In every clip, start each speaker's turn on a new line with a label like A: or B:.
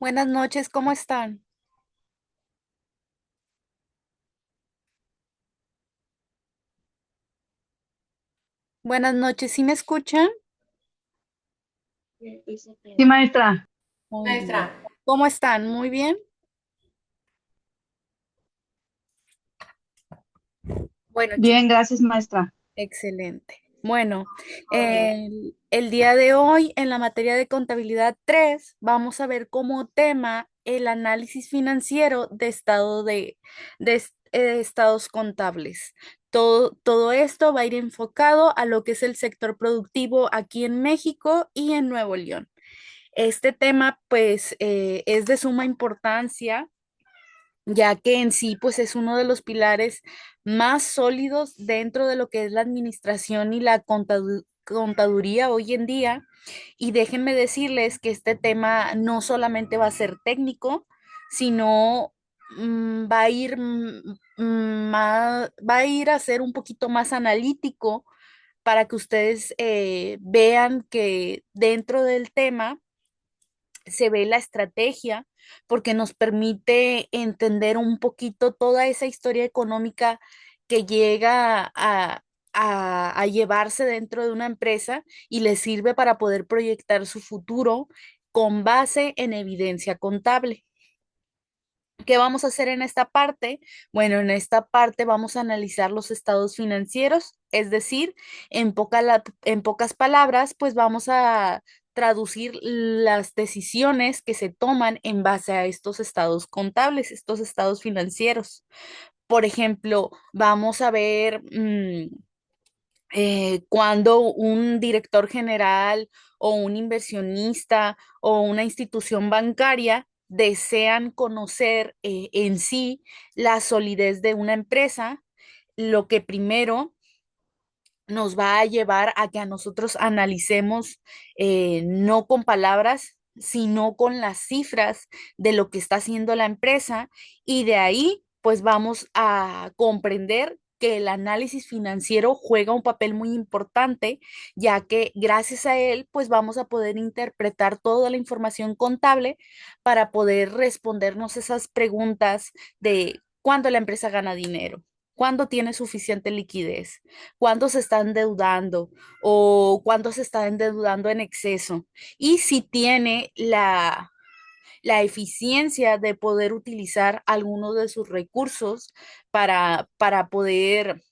A: Buenas noches, ¿cómo están? Buenas noches, ¿sí me escuchan?
B: Sí, maestra.
A: Muy bien.
B: Maestra.
A: ¿Cómo están? Muy bien. Bueno, chicos,
B: Bien, gracias, maestra.
A: excelente. Bueno, el día de hoy en la materia de contabilidad 3 vamos a ver como tema el análisis financiero de estados contables. Todo esto va a ir enfocado a lo que es el sector productivo aquí en México y en Nuevo León. Este tema, pues, es de suma importancia, ya que en sí, pues, es uno de los pilares más sólidos dentro de lo que es la administración y la contaduría hoy en día. Y déjenme decirles que este tema no solamente va a ser técnico, sino va a ir va a ir a ser un poquito más analítico para que ustedes vean que dentro del tema se ve la estrategia, porque nos permite entender un poquito toda esa historia económica que llega a llevarse dentro de una empresa y le sirve para poder proyectar su futuro con base en evidencia contable. ¿Qué vamos a hacer en esta parte? Bueno, en esta parte vamos a analizar los estados financieros, es decir, en pocas palabras, pues vamos a traducir las decisiones que se toman en base a estos estados contables, estos estados financieros. Por ejemplo, vamos a ver cuando un director general o un inversionista o una institución bancaria desean conocer en sí la solidez de una empresa, lo que primero nos va a llevar a que a nosotros analicemos no con palabras, sino con las cifras de lo que está haciendo la empresa y de ahí pues vamos a comprender que el análisis financiero juega un papel muy importante, ya que gracias a él pues vamos a poder interpretar toda la información contable para poder respondernos esas preguntas de cuándo la empresa gana dinero, cuándo tiene suficiente liquidez, cuándo se está endeudando o cuándo se está endeudando en exceso y si tiene la eficiencia de poder utilizar algunos de sus recursos para poder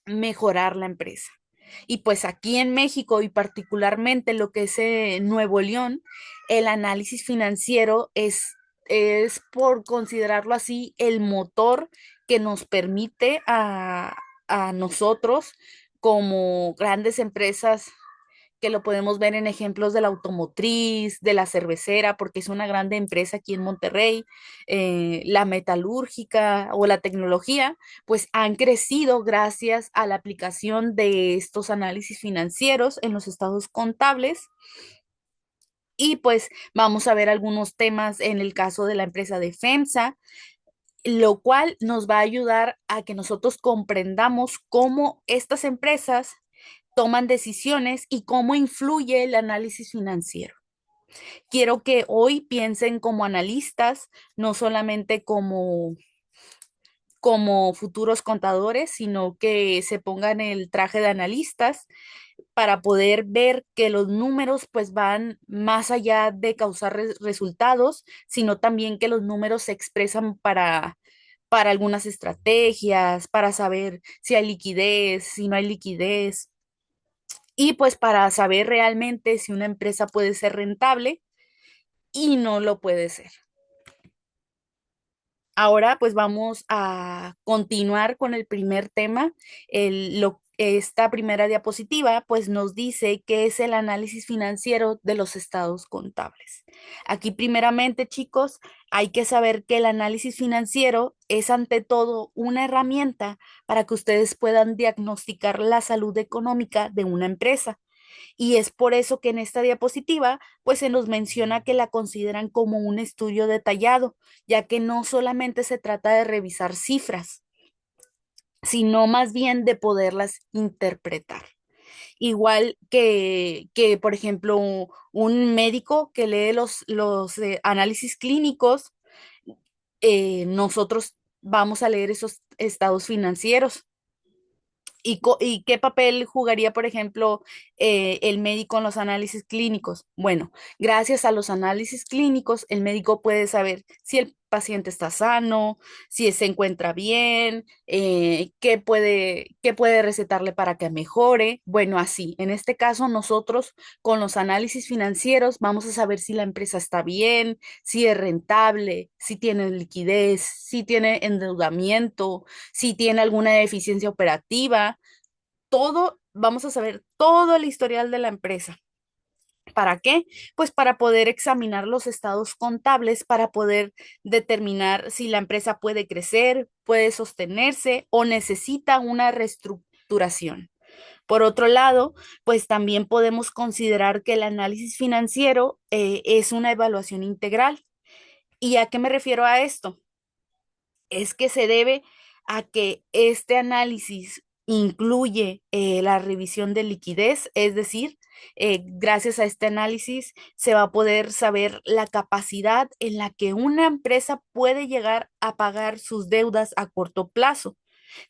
A: mejorar la empresa. Y pues aquí en México y particularmente lo que es Nuevo León, el análisis financiero es, por considerarlo así, el motor que nos permite a nosotros como grandes empresas que lo podemos ver en ejemplos de la automotriz, de la cervecera, porque es una grande empresa aquí en Monterrey, la metalúrgica o la tecnología, pues han crecido gracias a la aplicación de estos análisis financieros en los estados contables. Y pues vamos a ver algunos temas en el caso de la empresa de FEMSA, lo cual nos va a ayudar a que nosotros comprendamos cómo estas empresas toman decisiones y cómo influye el análisis financiero. Quiero que hoy piensen como analistas, no solamente como futuros contadores, sino que se pongan el traje de analistas para poder ver que los números pues van más allá de causar resultados, sino también que los números se expresan para algunas estrategias, para saber si hay liquidez, si no hay liquidez, y pues para saber realmente si una empresa puede ser rentable y no lo puede ser. Ahora pues vamos a continuar con el primer tema. Esta primera diapositiva pues nos dice qué es el análisis financiero de los estados contables. Aquí primeramente, chicos, hay que saber que el análisis financiero es ante todo una herramienta para que ustedes puedan diagnosticar la salud económica de una empresa. Y es por eso que en esta diapositiva, pues se nos menciona que la consideran como un estudio detallado, ya que no solamente se trata de revisar cifras, sino más bien de poderlas interpretar. igual que, por ejemplo, un médico que lee los análisis clínicos, nosotros vamos a leer esos estados financieros. ¿Y qué papel jugaría, por ejemplo, el médico en los análisis clínicos? Bueno, gracias a los análisis clínicos, el médico puede saber si el paciente está sano, si se encuentra bien, qué puede recetarle para que mejore. Bueno, así, en este caso, nosotros con los análisis financieros vamos a saber si la empresa está bien, si es rentable, si tiene liquidez, si tiene endeudamiento, si tiene alguna deficiencia operativa. Todo, vamos a saber todo el historial de la empresa. ¿Para qué? Pues para poder examinar los estados contables, para poder determinar si la empresa puede crecer, puede sostenerse o necesita una reestructuración. Por otro lado, pues también podemos considerar que el análisis financiero es una evaluación integral. ¿Y a qué me refiero a esto? Es que se debe a que este análisis incluye la revisión de liquidez, es decir, gracias a este análisis se va a poder saber la capacidad en la que una empresa puede llegar a pagar sus deudas a corto plazo.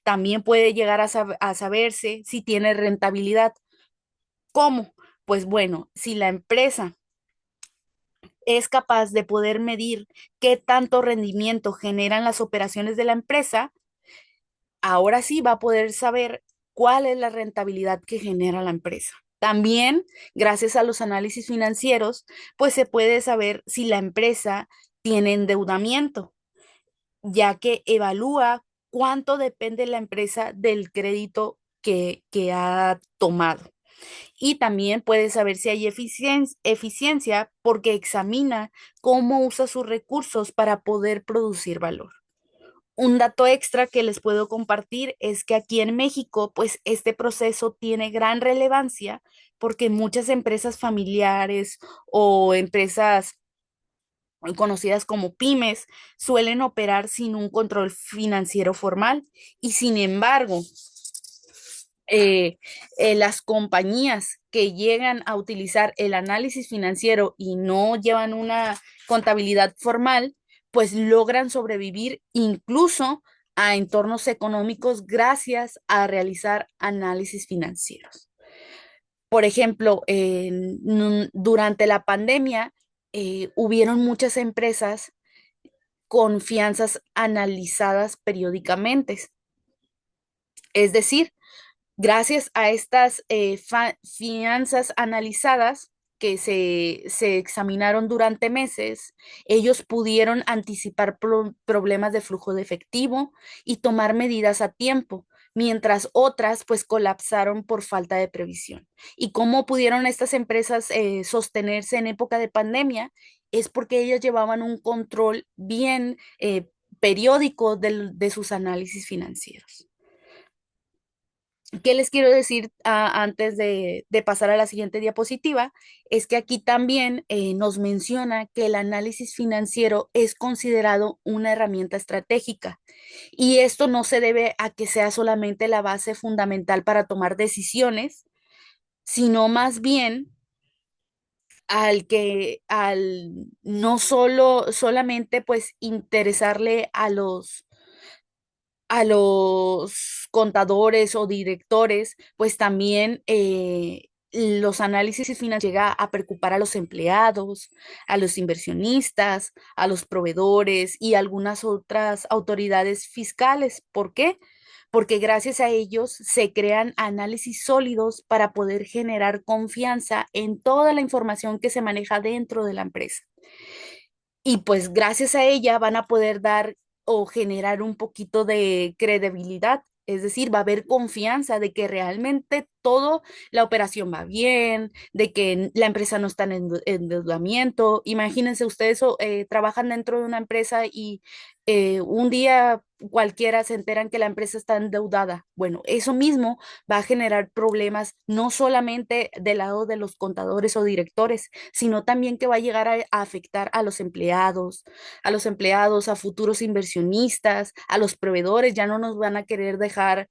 A: También puede llegar a saberse si tiene rentabilidad. ¿Cómo? Pues bueno, si la empresa es capaz de poder medir qué tanto rendimiento generan las operaciones de la empresa, ahora sí va a poder saber cuál es la rentabilidad que genera la empresa. También, gracias a los análisis financieros, pues se puede saber si la empresa tiene endeudamiento, ya que evalúa cuánto depende la empresa del crédito que ha tomado. Y también puede saber si hay eficiencia porque examina cómo usa sus recursos para poder producir valor. Un dato extra que les puedo compartir es que aquí en México, pues este proceso tiene gran relevancia porque muchas empresas familiares o empresas conocidas como pymes suelen operar sin un control financiero formal y sin embargo, las compañías que llegan a utilizar el análisis financiero y no llevan una contabilidad formal, pues logran sobrevivir incluso a entornos económicos gracias a realizar análisis financieros. Por ejemplo, durante la pandemia, hubieron muchas empresas con fianzas analizadas periódicamente. Es decir, gracias a estas fianzas analizadas que se examinaron durante meses, ellos pudieron anticipar problemas de flujo de efectivo y tomar medidas a tiempo, mientras otras pues colapsaron por falta de previsión. ¿Y cómo pudieron estas empresas sostenerse en época de pandemia? Es porque ellas llevaban un control bien periódico de sus análisis financieros. ¿Qué les quiero decir antes de pasar a la siguiente diapositiva? Es que aquí también nos menciona que el análisis financiero es considerado una herramienta estratégica y esto no se debe a que sea solamente la base fundamental para tomar decisiones, sino más bien al no solamente pues interesarle a los contadores o directores, pues también los análisis financieros llega a preocupar a los empleados, a los inversionistas, a los proveedores y algunas otras autoridades fiscales. ¿Por qué? Porque gracias a ellos se crean análisis sólidos para poder generar confianza en toda la información que se maneja dentro de la empresa. Y pues gracias a ella van a poder dar o generar un poquito de credibilidad. Es decir, va a haber confianza de que realmente todo la operación va bien, de que la empresa no está en endeudamiento. Imagínense ustedes trabajan dentro de una empresa y un día cualquiera se enteran que la empresa está endeudada. Bueno, eso mismo va a generar problemas no solamente del lado de los contadores o directores, sino también que va a llegar a afectar a futuros inversionistas, a los proveedores, ya no nos van a querer dejar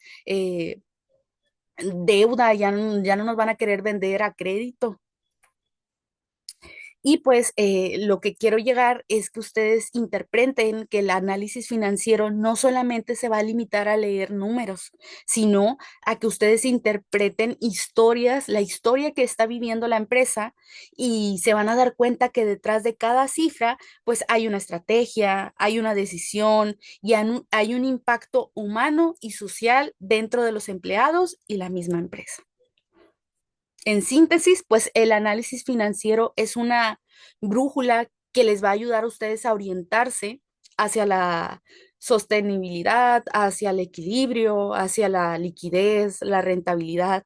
A: deuda, ya no nos van a querer vender a crédito. Y pues lo que quiero llegar es que ustedes interpreten que el análisis financiero no solamente se va a limitar a leer números, sino a que ustedes interpreten historias, la historia que está viviendo la empresa y se van a dar cuenta que detrás de cada cifra pues hay una estrategia, hay una decisión y hay un impacto humano y social dentro de los empleados y la misma empresa. En síntesis, pues el análisis financiero es una brújula que les va a ayudar a ustedes a orientarse hacia la sostenibilidad, hacia el equilibrio, hacia la liquidez, la rentabilidad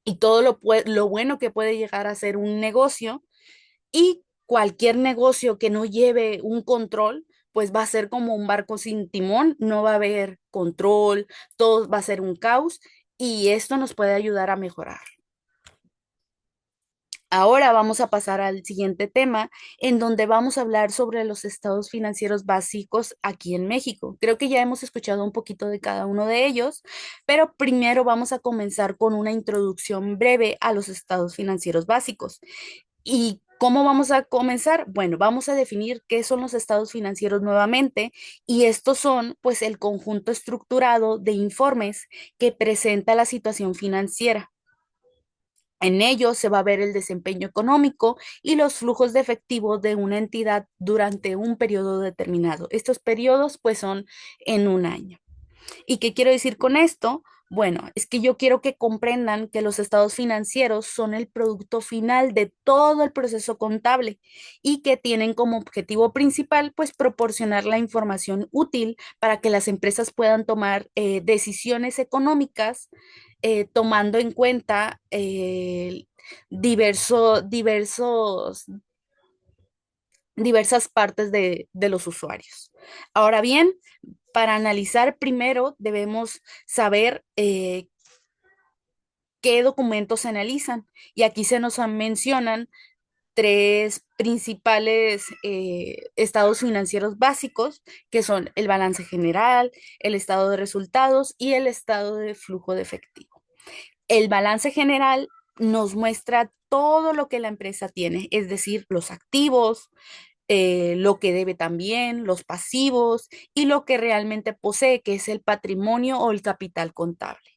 A: y todo lo bueno que puede llegar a ser un negocio. Y cualquier negocio que no lleve un control, pues va a ser como un barco sin timón, no va a haber control, todo va a ser un caos y esto nos puede ayudar a mejorar. Ahora vamos a pasar al siguiente tema, en donde vamos a hablar sobre los estados financieros básicos aquí en México. Creo que ya hemos escuchado un poquito de cada uno de ellos, pero primero vamos a comenzar con una introducción breve a los estados financieros básicos. ¿Y cómo vamos a comenzar? Bueno, vamos a definir qué son los estados financieros nuevamente y estos son pues el conjunto estructurado de informes que presenta la situación financiera. En ello se va a ver el desempeño económico y los flujos de efectivo de una entidad durante un periodo determinado. Estos periodos pues son en un año. ¿Y qué quiero decir con esto? Bueno, es que yo quiero que comprendan que los estados financieros son el producto final de todo el proceso contable y que tienen como objetivo principal pues proporcionar la información útil para que las empresas puedan tomar decisiones económicas tomando en cuenta diversas partes de los usuarios. Ahora bien, para analizar primero debemos saber qué documentos se analizan. Y aquí se nos mencionan tres principales estados financieros básicos, que son el balance general, el estado de resultados y el estado de flujo de efectivo. El balance general nos muestra todo lo que la empresa tiene, es decir, los activos, lo que debe también, los pasivos y lo que realmente posee, que es el patrimonio o el capital contable.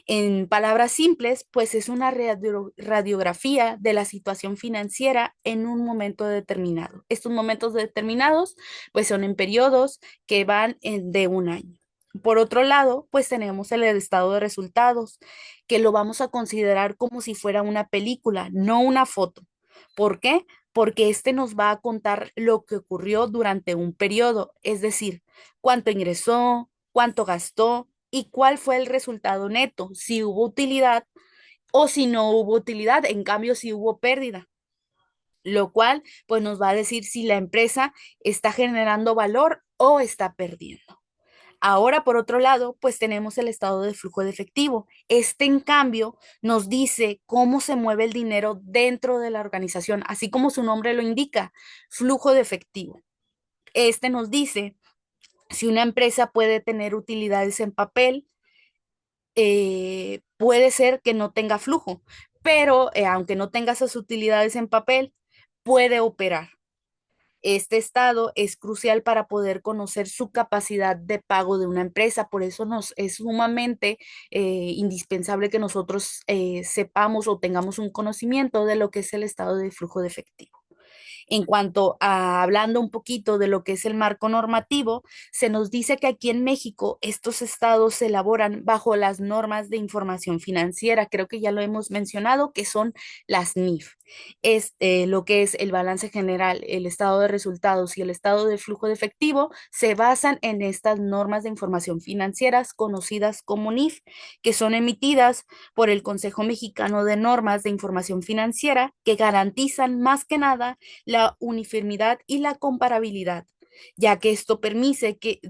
A: En palabras simples, pues es una radiografía de la situación financiera en un momento determinado. Estos momentos determinados, pues son en periodos que van de un año. Por otro lado, pues tenemos el estado de resultados, que lo vamos a considerar como si fuera una película, no una foto. ¿Por qué? Porque este nos va a contar lo que ocurrió durante un periodo, es decir, cuánto ingresó, cuánto gastó y cuál fue el resultado neto, si hubo utilidad o si no hubo utilidad, en cambio si hubo pérdida, lo cual pues nos va a decir si la empresa está generando valor o está perdiendo. Ahora, por otro lado, pues tenemos el estado de flujo de efectivo. Este, en cambio, nos dice cómo se mueve el dinero dentro de la organización, así como su nombre lo indica, flujo de efectivo. Este nos dice si una empresa puede tener utilidades en papel, puede ser que no tenga flujo, pero aunque no tenga esas utilidades en papel, puede operar. Este estado es crucial para poder conocer su capacidad de pago de una empresa, por eso nos es sumamente indispensable que nosotros sepamos o tengamos un conocimiento de lo que es el estado de flujo de efectivo. En cuanto a hablando un poquito de lo que es el marco normativo, se nos dice que aquí en México estos estados se elaboran bajo las normas de información financiera, creo que ya lo hemos mencionado, que son las NIF. Es lo que es el balance general, el estado de resultados y el estado de flujo de efectivo se basan en estas normas de información financieras conocidas como NIF, que son emitidas por el Consejo Mexicano de Normas de Información Financiera, que garantizan más que nada la uniformidad y la comparabilidad, ya que esto permite, que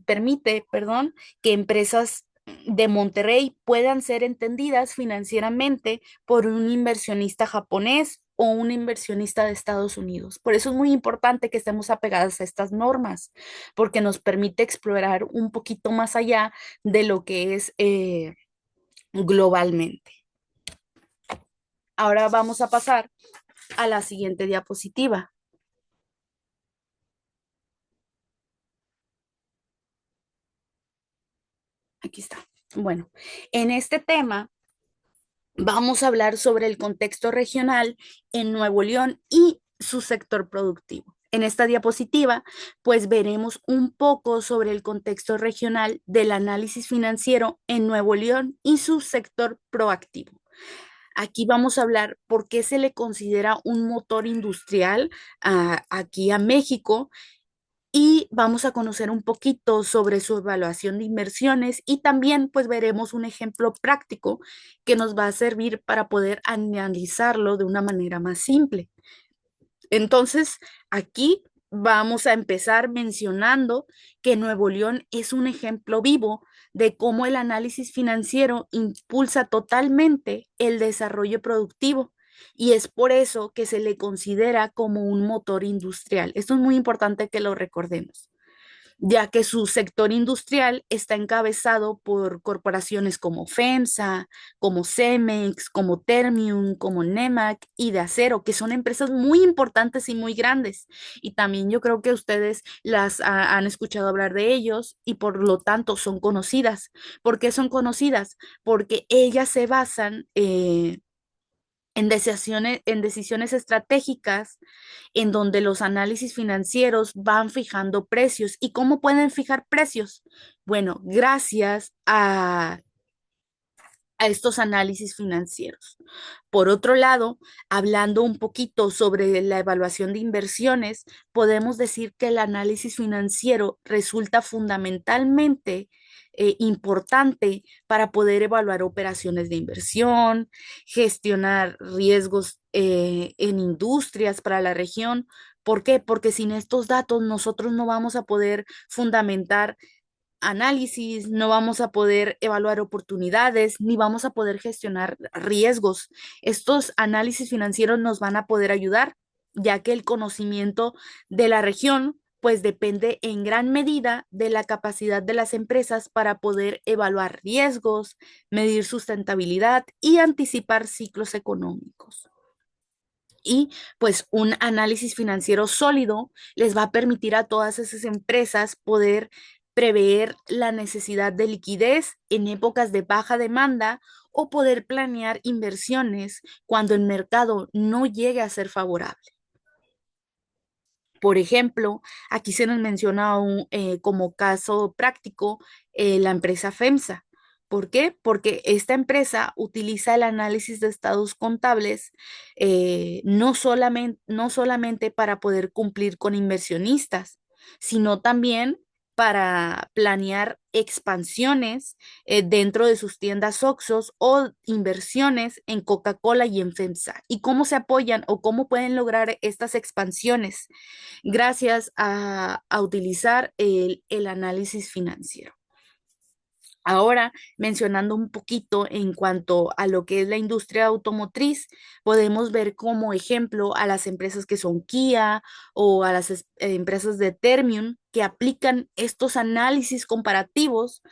A: empresas de Monterrey puedan ser entendidas financieramente por un inversionista japonés o un inversionista de Estados Unidos. Por eso es muy importante que estemos apegadas a estas normas, porque nos permite explorar un poquito más allá de lo que es globalmente. Ahora vamos a pasar a la siguiente diapositiva. Aquí está. Bueno, en este tema vamos a hablar sobre el contexto regional en Nuevo León y su sector productivo. En esta diapositiva, pues veremos un poco sobre el contexto regional del análisis financiero en Nuevo León y su sector proactivo. Aquí vamos a hablar por qué se le considera un motor industrial aquí a México y vamos a conocer un poquito sobre su evaluación de inversiones y también pues veremos un ejemplo práctico que nos va a servir para poder analizarlo de una manera más simple. Entonces, aquí vamos a empezar mencionando que Nuevo León es un ejemplo vivo de cómo el análisis financiero impulsa totalmente el desarrollo productivo y es por eso que se le considera como un motor industrial. Esto es muy importante que lo recordemos, ya que su sector industrial está encabezado por corporaciones como FEMSA, como Cemex, como Ternium, como Nemac y de Acero, que son empresas muy importantes y muy grandes. Y también yo creo que ustedes han escuchado hablar de ellos y por lo tanto son conocidas. ¿Por qué son conocidas? Porque ellas se basan en decisiones estratégicas en donde los análisis financieros van fijando precios. ¿Y cómo pueden fijar precios? Bueno, gracias a estos análisis financieros. Por otro lado, hablando un poquito sobre la evaluación de inversiones, podemos decir que el análisis financiero resulta fundamentalmente importante para poder evaluar operaciones de inversión, gestionar riesgos en industrias para la región. ¿Por qué? Porque sin estos datos nosotros no vamos a poder fundamentar análisis, no vamos a poder evaluar oportunidades, ni vamos a poder gestionar riesgos. Estos análisis financieros nos van a poder ayudar, ya que el conocimiento de la región pues depende en gran medida de la capacidad de las empresas para poder evaluar riesgos, medir sustentabilidad y anticipar ciclos económicos. Y pues un análisis financiero sólido les va a permitir a todas esas empresas poder prever la necesidad de liquidez en épocas de baja demanda o poder planear inversiones cuando el mercado no llegue a ser favorable. Por ejemplo, aquí se nos menciona como caso práctico la empresa FEMSA. ¿Por qué? Porque esta empresa utiliza el análisis de estados contables no solamente para poder cumplir con inversionistas, sino también para planear expansiones dentro de sus tiendas Oxxos o inversiones en Coca-Cola y en FEMSA. ¿Y cómo se apoyan o cómo pueden lograr estas expansiones? Gracias a utilizar el análisis financiero. Ahora, mencionando un poquito en cuanto a lo que es la industria automotriz, podemos ver como ejemplo a las empresas que son Kia o a las empresas de Termium que aplican estos análisis comparativos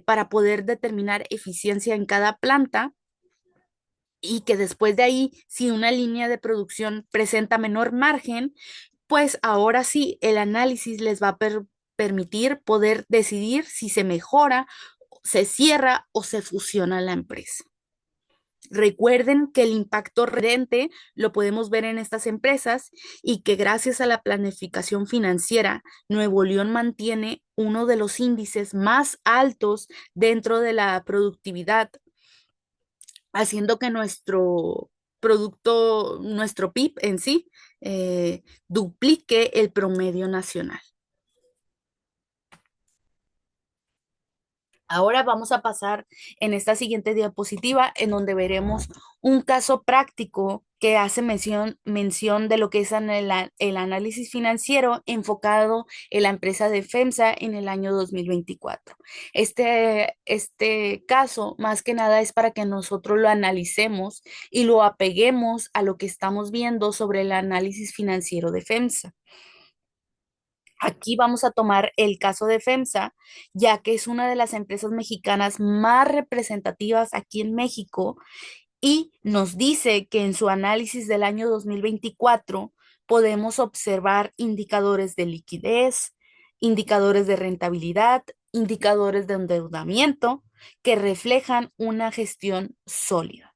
A: para poder determinar eficiencia en cada planta y que después de ahí, si una línea de producción presenta menor margen, pues ahora sí, el análisis les va a permitir poder decidir si se mejora, se cierra o se fusiona la empresa. Recuerden que el impacto rente lo podemos ver en estas empresas y que gracias a la planificación financiera, Nuevo León mantiene uno de los índices más altos dentro de la productividad, haciendo que nuestro producto, nuestro PIB en sí, duplique el promedio nacional. Ahora vamos a pasar en esta siguiente diapositiva en donde veremos un caso práctico que hace mención de lo que es el análisis financiero enfocado en la empresa de FEMSA en el año 2024. Este caso más que nada es para que nosotros lo analicemos y lo apeguemos a lo que estamos viendo sobre el análisis financiero de FEMSA. Aquí vamos a tomar el caso de FEMSA, ya que es una de las empresas mexicanas más representativas aquí en México y nos dice que en su análisis del año 2024 podemos observar indicadores de liquidez, indicadores de rentabilidad, indicadores de endeudamiento que reflejan una gestión sólida.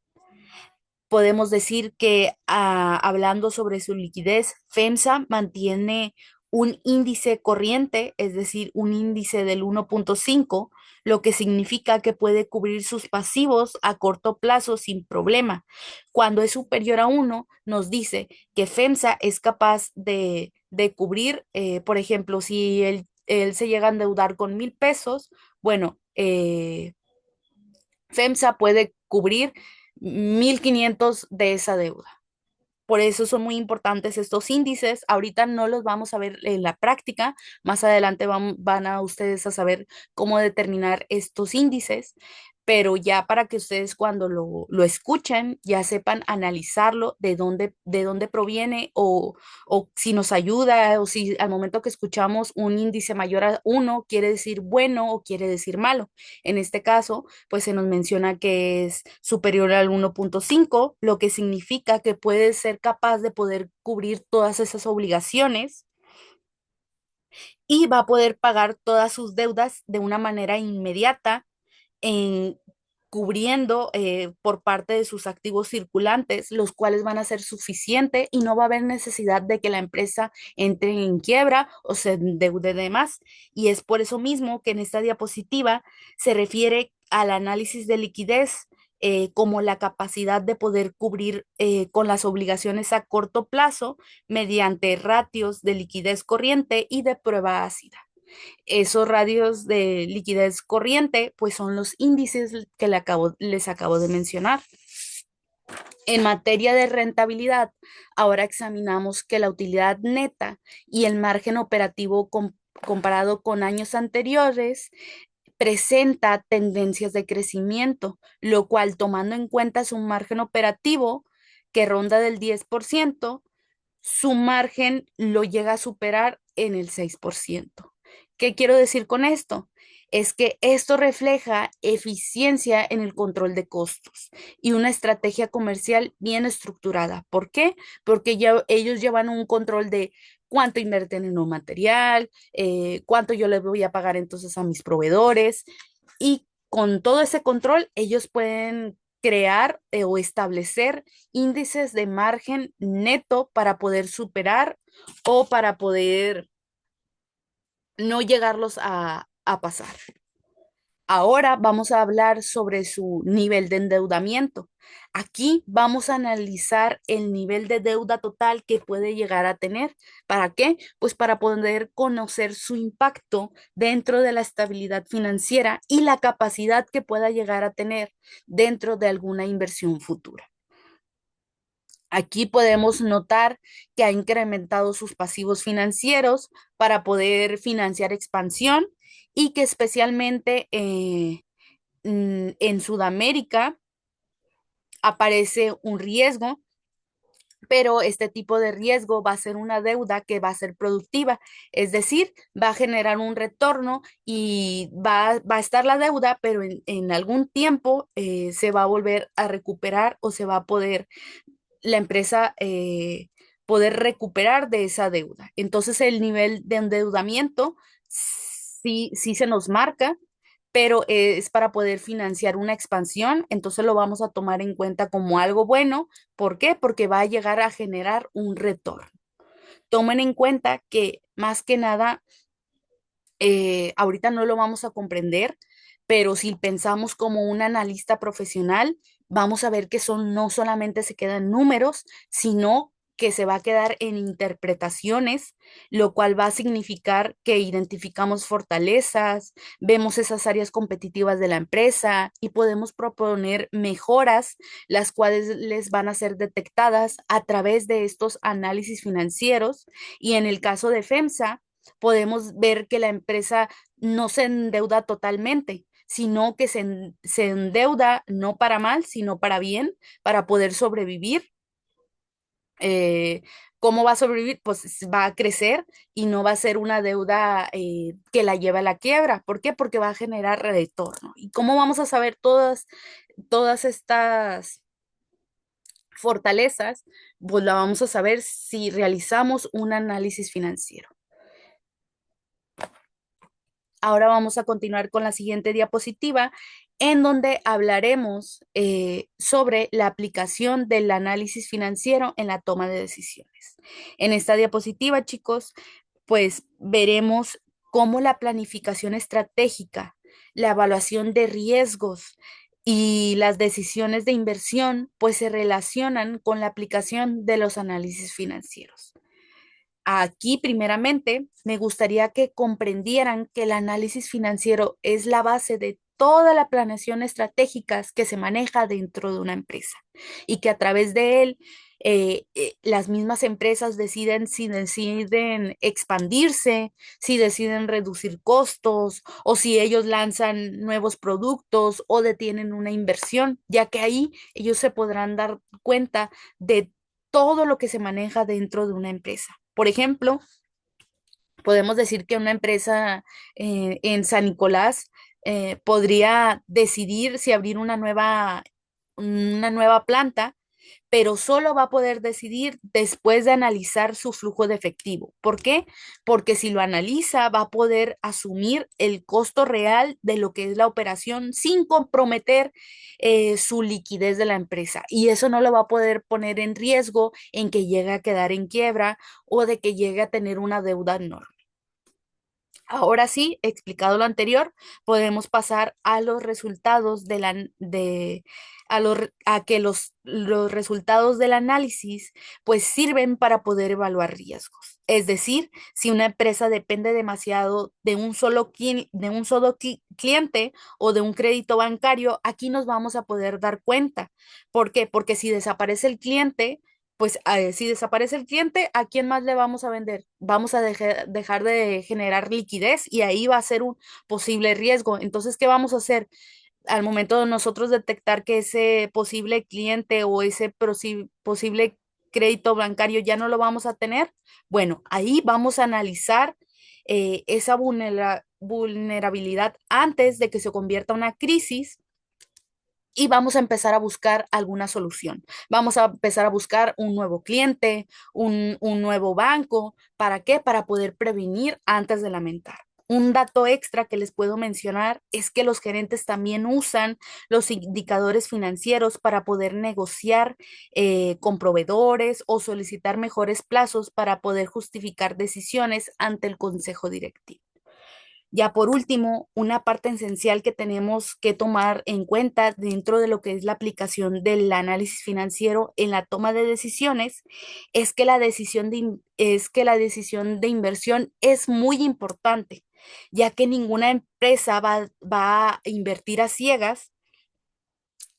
A: Podemos decir que hablando sobre su liquidez, FEMSA mantiene un índice corriente, es decir, un índice del 1.5, lo que significa que puede cubrir sus pasivos a corto plazo sin problema. Cuando es superior a 1, nos dice que FEMSA es capaz de cubrir, por ejemplo, si él se llega a endeudar con 1,000 pesos, bueno, FEMSA puede cubrir 1,500 de esa deuda. Por eso son muy importantes estos índices. Ahorita no los vamos a ver en la práctica. Más adelante van a ustedes a saber cómo determinar estos índices, pero ya para que ustedes cuando lo escuchen ya sepan analizarlo, de dónde proviene o si nos ayuda o si al momento que escuchamos un índice mayor a 1 quiere decir bueno o quiere decir malo. En este caso, pues se nos menciona que es superior al 1.5, lo que significa que puede ser capaz de poder cubrir todas esas obligaciones y va a poder pagar todas sus deudas de una manera inmediata en cubriendo por parte de sus activos circulantes, los cuales van a ser suficientes y no va a haber necesidad de que la empresa entre en quiebra o se endeude de más. Y es por eso mismo que en esta diapositiva se refiere al análisis de liquidez como la capacidad de poder cubrir con las obligaciones a corto plazo mediante ratios de liquidez corriente y de prueba ácida. Esos radios de liquidez corriente, pues son los índices que les acabo de mencionar. En materia de rentabilidad, ahora examinamos que la utilidad neta y el margen operativo comparado con años anteriores presenta tendencias de crecimiento, lo cual tomando en cuenta su margen operativo que ronda del 10%, su margen lo llega a superar en el 6%. ¿Qué quiero decir con esto? Es que esto refleja eficiencia en el control de costos y una estrategia comercial bien estructurada. ¿Por qué? Porque ya ellos llevan un control de cuánto invierten en un material, cuánto yo les voy a pagar entonces a mis proveedores y con todo ese control ellos pueden crear o establecer índices de margen neto para poder superar o para poder no llegarlos a pasar. Ahora vamos a hablar sobre su nivel de endeudamiento. Aquí vamos a analizar el nivel de deuda total que puede llegar a tener. ¿Para qué? Pues para poder conocer su impacto dentro de la estabilidad financiera y la capacidad que pueda llegar a tener dentro de alguna inversión futura. Aquí podemos notar que ha incrementado sus pasivos financieros para poder financiar expansión y que especialmente en Sudamérica aparece un riesgo, pero este tipo de riesgo va a ser una deuda que va a ser productiva, es decir, va a generar un retorno y va a estar la deuda, pero en algún tiempo se va a volver a recuperar o se va a poder la empresa poder recuperar de esa deuda. Entonces el nivel de endeudamiento sí se nos marca, pero es para poder financiar una expansión, entonces lo vamos a tomar en cuenta como algo bueno. ¿Por qué? Porque va a llegar a generar un retorno. Tomen en cuenta que más que nada, ahorita no lo vamos a comprender, pero si pensamos como un analista profesional, vamos a ver que son no solamente se quedan números, sino que se va a quedar en interpretaciones, lo cual va a significar que identificamos fortalezas, vemos esas áreas competitivas de la empresa y podemos proponer mejoras, las cuales les van a ser detectadas a través de estos análisis financieros. Y en el caso de FEMSA, podemos ver que la empresa no se endeuda totalmente, sino que se endeuda no para mal, sino para bien, para poder sobrevivir eh, ¿cómo va a sobrevivir? Pues va a crecer y no va a ser una deuda que la lleva a la quiebra. ¿Por qué? Porque va a generar retorno. ¿Y cómo vamos a saber todas estas fortalezas? Pues la vamos a saber si realizamos un análisis financiero. Ahora vamos a continuar con la siguiente diapositiva, en donde hablaremos sobre la aplicación del análisis financiero en la toma de decisiones. En esta diapositiva, chicos, pues veremos cómo la planificación estratégica, la evaluación de riesgos y las decisiones de inversión, pues se relacionan con la aplicación de los análisis financieros. Aquí, primeramente, me gustaría que comprendieran que el análisis financiero es la base de toda la planeación estratégica que se maneja dentro de una empresa y que a través de él las mismas empresas deciden si deciden expandirse, si deciden reducir costos o si ellos lanzan nuevos productos o detienen una inversión, ya que ahí ellos se podrán dar cuenta de todo lo que se maneja dentro de una empresa. Por ejemplo, podemos decir que una empresa en San Nicolás podría decidir si abrir una nueva planta, pero solo va a poder decidir después de analizar su flujo de efectivo. ¿Por qué? Porque si lo analiza, va a poder asumir el costo real de lo que es la operación sin comprometer su liquidez de la empresa. Y eso no lo va a poder poner en riesgo en que llegue a quedar en quiebra o de que llegue a tener una deuda enorme. Ahora sí, explicado lo anterior, podemos pasar a los resultados a que los resultados del análisis pues sirven para poder evaluar riesgos. Es decir, si una empresa depende demasiado de un solo cliente o de un crédito bancario, aquí nos vamos a poder dar cuenta. ¿Por qué? Porque si desaparece el cliente, pues si desaparece el cliente, ¿a quién más le vamos a vender? Vamos a dejar de generar liquidez y ahí va a ser un posible riesgo. Entonces, ¿qué vamos a hacer? Al momento de nosotros detectar que ese posible cliente o ese posible crédito bancario ya no lo vamos a tener, bueno, ahí vamos a analizar esa vulnerabilidad antes de que se convierta en una crisis y vamos a empezar a buscar alguna solución. Vamos a empezar a buscar un nuevo cliente, un nuevo banco. ¿Para qué? Para poder prevenir antes de lamentar. Un dato extra que les puedo mencionar es que los gerentes también usan los indicadores financieros para poder negociar con proveedores o solicitar mejores plazos para poder justificar decisiones ante el consejo directivo. Ya por último, una parte esencial que tenemos que tomar en cuenta dentro de lo que es la aplicación del análisis financiero en la toma de decisiones es que la decisión de inversión es muy importante, ya que ninguna empresa va a invertir a ciegas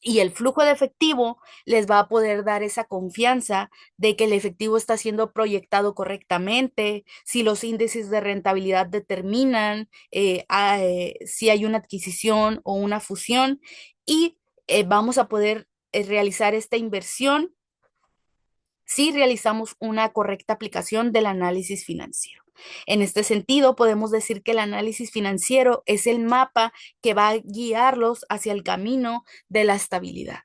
A: y el flujo de efectivo les va a poder dar esa confianza de que el efectivo está siendo proyectado correctamente, si los índices de rentabilidad determinan si hay una adquisición o una fusión y vamos a poder realizar esta inversión si realizamos una correcta aplicación del análisis financiero. En este sentido, podemos decir que el análisis financiero es el mapa que va a guiarlos hacia el camino de la estabilidad.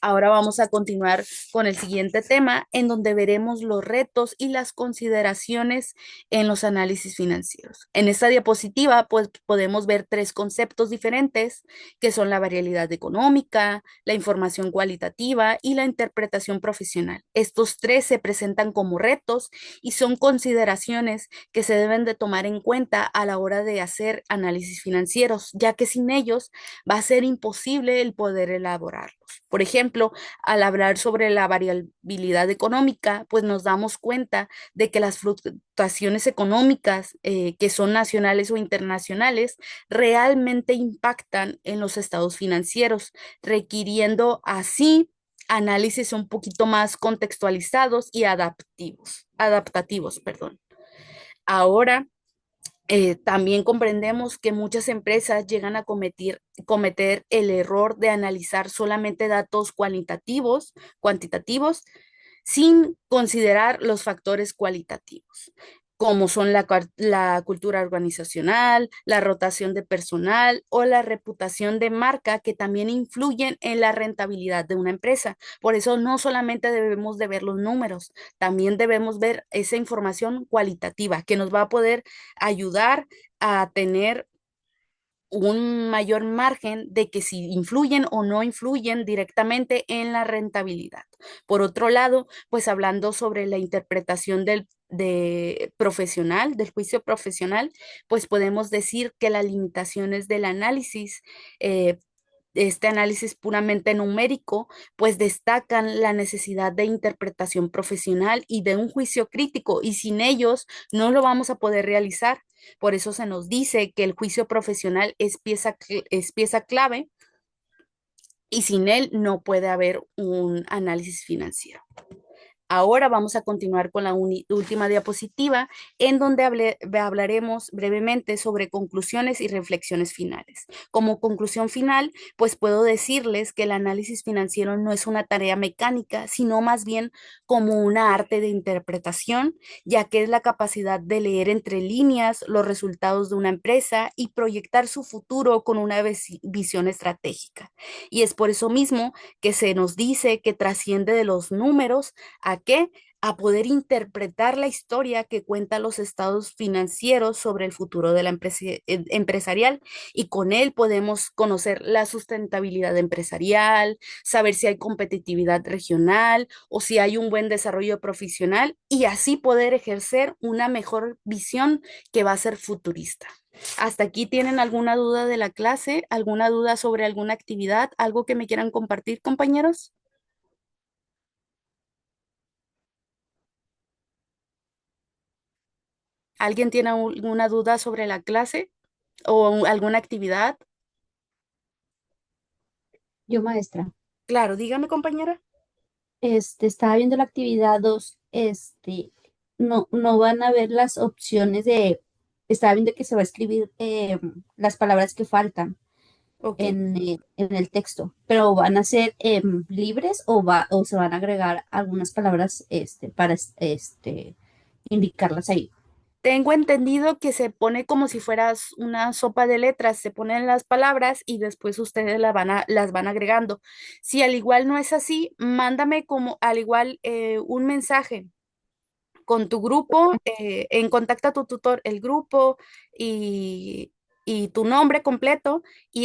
A: Ahora vamos a continuar con el siguiente tema, en donde veremos los retos y las consideraciones en los análisis financieros. En esta diapositiva, pues podemos ver tres conceptos diferentes, que son la variabilidad económica, la información cualitativa y la interpretación profesional. Estos tres se presentan como retos y son consideraciones que se deben de tomar en cuenta a la hora de hacer análisis financieros, ya que sin ellos va a ser imposible el poder elaborarlos. Por ejemplo, al hablar sobre la variabilidad económica, pues nos damos cuenta de que las fluctuaciones económicas, que son nacionales o internacionales, realmente impactan en los estados financieros, requiriendo así análisis un poquito más contextualizados y adaptativos, perdón. Ahora, también comprendemos que muchas empresas llegan a cometer el error de analizar solamente datos cuantitativos, sin considerar los factores cualitativos, como son la cultura organizacional, la rotación de personal o la reputación de marca, que también influyen en la rentabilidad de una empresa. Por eso no solamente debemos de ver los números, también debemos ver esa información cualitativa que nos va a poder ayudar a tener un mayor margen de que si influyen o no influyen directamente en la rentabilidad. Por otro lado, pues hablando sobre la interpretación de profesional, del juicio profesional, pues podemos decir que las limitaciones del análisis, este análisis puramente numérico, pues destacan la necesidad de interpretación profesional y de un juicio crítico, y sin ellos no lo vamos a poder realizar. Por eso se nos dice que el juicio profesional es pieza clave y sin él no puede haber un análisis financiero. Ahora vamos a continuar con la última diapositiva, en donde hablaremos brevemente sobre conclusiones y reflexiones finales. Como conclusión final, pues puedo decirles que el análisis financiero no es una tarea mecánica, sino más bien como una arte de interpretación, ya que es la capacidad de leer entre líneas los resultados de una empresa y proyectar su futuro con una visión estratégica. Y es por eso mismo que se nos dice que trasciende de los números. ¿A qué? A poder interpretar la historia que cuentan los estados financieros sobre el futuro de la empresa empresarial, y con él podemos conocer la sustentabilidad empresarial, saber si hay competitividad regional o si hay un buen desarrollo profesional, y así poder ejercer una mejor visión que va a ser futurista. ¿Hasta aquí tienen alguna duda de la clase? ¿Alguna duda sobre alguna actividad? ¿Algo que me quieran compartir, compañeros? ¿Alguien tiene alguna duda sobre la clase o alguna actividad?
C: Yo, maestra,
A: Claro, dígame, compañera.
C: estaba viendo la actividad 2. No van a ver las opciones estaba viendo que se va a escribir las palabras que faltan
A: Ok.
C: en el texto, pero van a ser libres o se van a agregar algunas palabras para indicarlas ahí.
A: Tengo entendido que se pone como si fueras una sopa de letras, se ponen las palabras y después ustedes las van agregando. Si al igual no es así, mándame como al igual un mensaje con tu grupo, en contacta a tu tutor, el grupo y, y tu nombre completo. Y